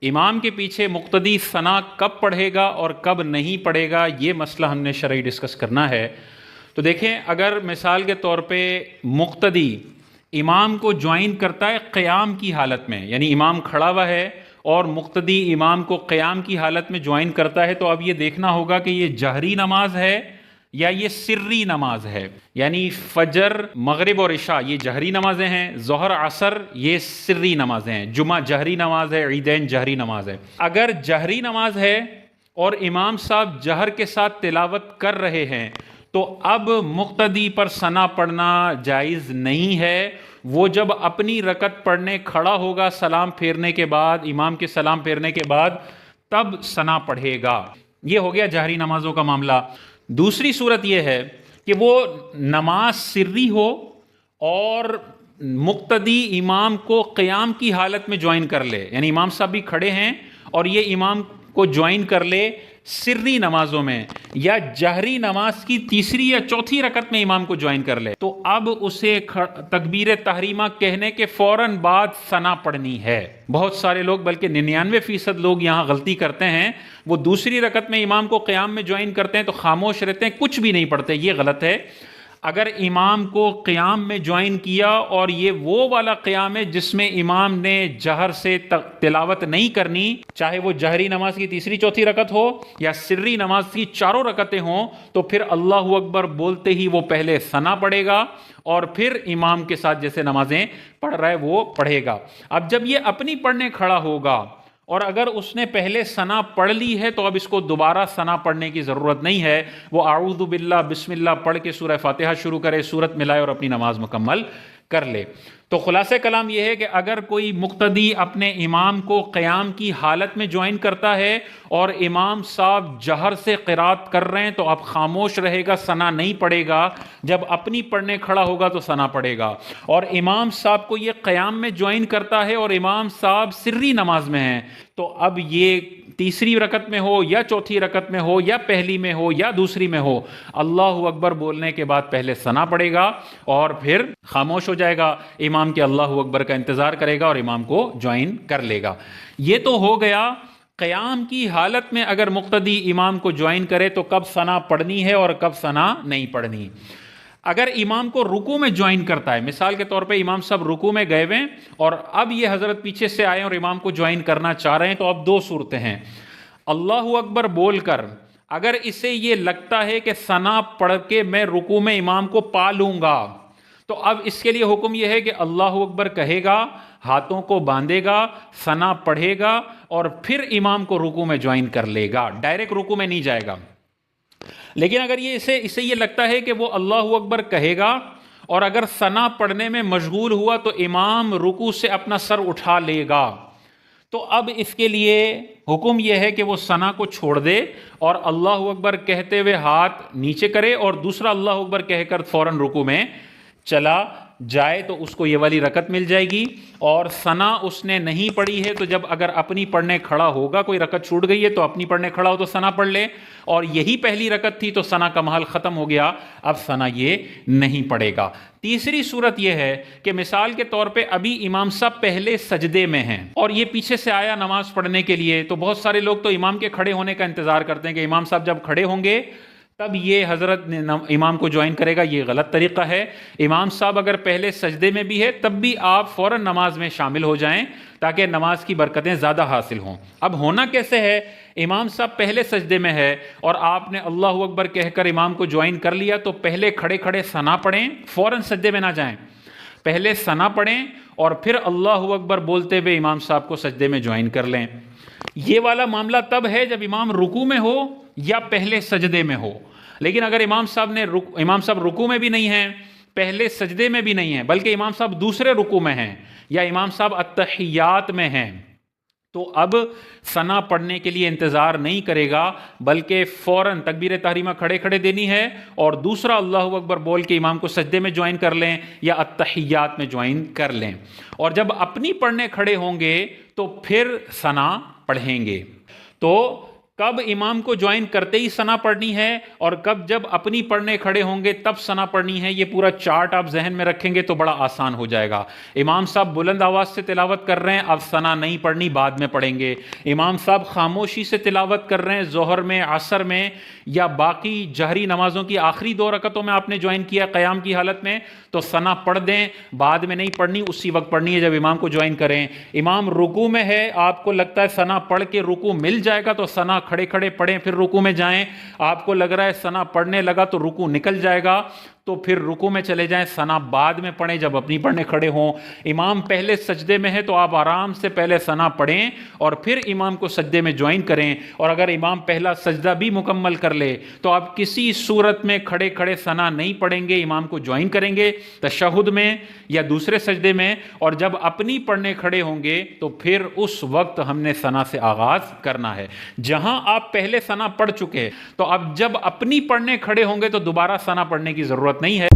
امام کے پیچھے مقتدی ثنا کب پڑھے گا اور کب نہیں پڑھے گا، یہ مسئلہ ہم نے شرعی ڈسکس کرنا ہے۔ تو دیکھیں، اگر مثال کے طور پہ مقتدی امام کو جوائن کرتا ہے قیام کی حالت میں، یعنی امام کھڑا ہوا ہے اور مقتدی امام کو قیام کی حالت میں جوائن کرتا ہے، تو اب یہ دیکھنا ہوگا کہ یہ جہری نماز ہے یا یہ سری نماز ہے۔ یعنی فجر، مغرب اور عشاء یہ جہری نمازیں ہیں، ظہر عصر یہ سری نمازیں ہیں، جمعہ جہری نماز ہے، عیدین جہری نماز ہے۔ اگر جہری نماز ہے اور امام صاحب جہر کے ساتھ تلاوت کر رہے ہیں تو اب مقتدی پر ثنا پڑھنا جائز نہیں ہے۔ وہ جب اپنی رکعت پڑھنے کھڑا ہوگا سلام پھیرنے کے بعد، امام کے سلام پھیرنے کے بعد، تب ثنا پڑھے گا۔ یہ ہو گیا جہری نمازوں کا معاملہ۔ دوسری صورت یہ ہے کہ وہ نماز سری ہو اور مقتدی امام کو قیام کی حالت میں جوائن کر لے، یعنی امام صاحب بھی کھڑے ہیں اور یہ امام کو جوائن کر لے سری نمازوں میں، یا جہری نماز کی تیسری یا چوتھی رکعت میں امام کو جوائن کر لے، تو اب اسے تکبیر تحریمہ کہنے کے فوراً بعد ثنا پڑھنی ہے۔ بہت سارے لوگ، بلکہ 99% لوگ یہاں غلطی کرتے ہیں، وہ دوسری رکعت میں امام کو قیام میں جوائن کرتے ہیں تو خاموش رہتے ہیں، کچھ بھی نہیں پڑھتے۔ یہ غلط ہے۔ اگر امام کو قیام میں جوائن کیا اور یہ وہ والا قیام ہے جس میں امام نے جہر سے تلاوت نہیں کرنی، چاہے وہ جہری نماز کی تیسری چوتھی رکعت ہو یا سری نماز کی چاروں رکعتیں ہوں، تو پھر اللہ اکبر بولتے ہی وہ پہلے ثنا پڑھے گا اور پھر امام کے ساتھ جیسے نمازیں پڑھ رہا ہے وہ پڑھے گا۔ اب جب یہ اپنی پڑھنے کھڑا ہوگا اور اگر اس نے پہلے ثنا پڑھ لی ہے تو اب اس کو دوبارہ ثنا پڑھنے کی ضرورت نہیں ہے۔ وہ اعوذ باللہ بسم اللہ پڑھ کے سورہ فاتحہ شروع کرے، سورت ملائے اور اپنی نماز مکمل کر لے۔ تو خلاصہ کلام یہ ہے کہ اگر کوئی مقتدی اپنے امام کو قیام کی حالت میں جوائن کرتا ہے اور امام صاحب جہر سے قرات کر رہے ہیں تو اب خاموش رہے گا، ثنا نہیں پڑھے گا۔ جب اپنی پڑھنے کھڑا ہوگا تو ثنا پڑھے گا۔ اور امام صاحب کو یہ قیام میں جوائن کرتا ہے اور امام صاحب سری نماز میں ہیں، تو اب یہ تیسری رکعت میں ہو یا چوتھی رکعت میں ہو یا پہلی میں ہو یا دوسری میں ہو، اللہ اکبر بولنے کے بعد پہلے ثنا پڑے گا اور پھر خاموش ہو جائے گا، امام کے اللہ اکبر کا انتظار کرے گا اور امام کو جوائن کر لے گا۔ یہ تو ہو گیا قیام کی حالت میں اگر مقتدی امام کو جوائن کرے تو کب ثنا پڑھنی ہے اور کب ثنا نہیں پڑھنی۔ اگر امام کو رکوع میں جوائن کرتا ہے، مثال کے طور پہ امام صاحب رکوع میں گئے ہوئے اور اب یہ حضرت پیچھے سے آئے اور امام کو جوائن کرنا چاہ رہے ہیں، تو اب دو صورتیں ہیں۔ اللہ اکبر بول کر اگر اسے یہ لگتا ہے کہ ثنا پڑھ کے میں رکوع میں امام کو پا لوں گا، تو اب اس کے لیے حکم یہ ہے کہ اللہ اکبر کہے گا، ہاتھوں کو باندھے گا، ثنا پڑھے گا اور پھر امام کو رکوع میں جوائن کر لے گا، ڈائریکٹ رکوع میں نہیں جائے گا۔ لیکن اگر اسے یہ لگتا ہے کہ وہ اللہ اکبر کہے گا اور اگر ثنا پڑھنے میں مشغول ہوا تو امام رکوع سے اپنا سر اٹھا لے گا، تو اب اس کے لیے حکم یہ ہے کہ وہ ثنا کو چھوڑ دے اور اللہ اکبر کہتے ہوئے ہاتھ نیچے کرے اور دوسرا اللہ اکبر کہہ کر فوراً رکوع میں چلا جائے، تو اس کو یہ والی رکعت مل جائے گی۔ اور ثنا اس نے نہیں پڑھی ہے تو جب اگر اپنی پڑھنے کھڑا ہوگا، کوئی رکعت چھوٹ گئی ہے تو اپنی پڑھنے کھڑا ہو تو ثنا پڑھ لے، اور یہی پہلی رکعت تھی تو ثنا کا محل ختم ہو گیا، اب ثنا یہ نہیں پڑھے گا۔ تیسری صورت یہ ہے کہ مثال کے طور پہ ابھی امام صاحب پہلے سجدے میں ہیں اور یہ پیچھے سے آیا نماز پڑھنے کے لیے، تو بہت سارے لوگ تو امام کے کھڑے ہونے کا انتظار کرتے ہیں کہ امام صاحب جب کھڑے ہوں گے تب یہ حضرت امام کو جوائن کرے گا۔ یہ غلط طریقہ ہے۔ امام صاحب اگر پہلے سجدے میں بھی ہے تب بھی آپ فوراً نماز میں شامل ہو جائیں تاکہ نماز کی برکتیں زیادہ حاصل ہوں۔ اب ہونا کیسے ہے؟ امام صاحب پہلے سجدے میں ہے اور آپ نے اللہ اکبر کہہ کر امام کو جوائن کر لیا، تو پہلے کھڑے کھڑے ثنا پڑھیں، فوراً سجدے میں نہ جائیں، پہلے ثنا پڑھیں اور پھر اللہ اکبر بولتے ہوئے امام صاحب کو سجدے میں جوائن کر لیں۔ یہ والا معاملہ تب ہے جب امام رکوع میں ہو یا پہلے سجدے میں ہو۔ لیکن اگر امام صاحب رکوع میں بھی نہیں ہیں، پہلے سجدے میں بھی نہیں ہیں، بلکہ امام صاحب دوسرے رکوع میں ہیں یا امام صاحب التحیات میں ہیں، تو اب ثنا پڑھنے کے لیے انتظار نہیں کرے گا، بلکہ فوراً تکبیر تحریمہ کھڑے کھڑے دینی ہے اور دوسرا اللہ اکبر بول کے امام کو سجدے میں جوائن کر لیں یا التحیات میں جوائن کر لیں، اور جب اپنی پڑھنے کھڑے ہوں گے تو پھر ثنا پڑھیں گے۔ تو کب امام کو جوائن کرتے ہی ثنا پڑھنی ہے اور کب جب اپنی پڑھنے کھڑے ہوں گے تب ثنا پڑھنی ہے، یہ پورا چارٹ آپ ذہن میں رکھیں گے تو بڑا آسان ہو جائے گا۔ امام صاحب بلند آواز سے تلاوت کر رہے ہیں، اب ثنا نہیں پڑھنی، بعد میں پڑھیں گے۔ امام صاحب خاموشی سے تلاوت کر رہے ہیں ظہر میں، عصر میں یا باقی جہری نمازوں کی آخری 2 رکعتوں میں آپ نے جوائن کیا قیام کی حالت میں تو ثنا پڑھ دیں، بعد میں نہیں پڑھنی، اسی وقت پڑھنی ہے جب امام کو جوائن کریں۔ امام رکوع میں ہے، آپ کو لگتا ہے ثنا پڑھ کے رکوع مل جائے گا تو ثنا کھڑے کھڑے پڑھیں، پھر رکوع میں جائیں۔ آپ کو لگ رہا ہے ثنا پڑھنے لگا تو رکوع نکل جائے گا تو پھر رکوع میں چلے جائیں، ثنا بعد میں پڑھیں جب اپنی پڑھنے کھڑے ہوں۔ امام پہلے سجدے میں ہے تو آپ آرام سے پہلے ثنا پڑھیں اور پھر امام کو سجدے میں جوائن کریں، اور اگر امام پہلا سجدہ بھی مکمل کر لے تو آپ کسی صورت میں کھڑے کھڑے ثنا نہیں پڑھیں گے، امام کو جوائن کریں گے تشہد میں یا دوسرے سجدے میں، اور جب اپنی پڑھنے کھڑے ہوں گے تو پھر اس وقت ہم نے ثنا سے آغاز کرنا ہے۔ جہاں آپ پہلے ثنا پڑھ چکے تو اب جب اپنی پڑھنے کھڑے ہوں گے تو دوبارہ ثنا پڑھنے کی ضرورت نہیں ہے۔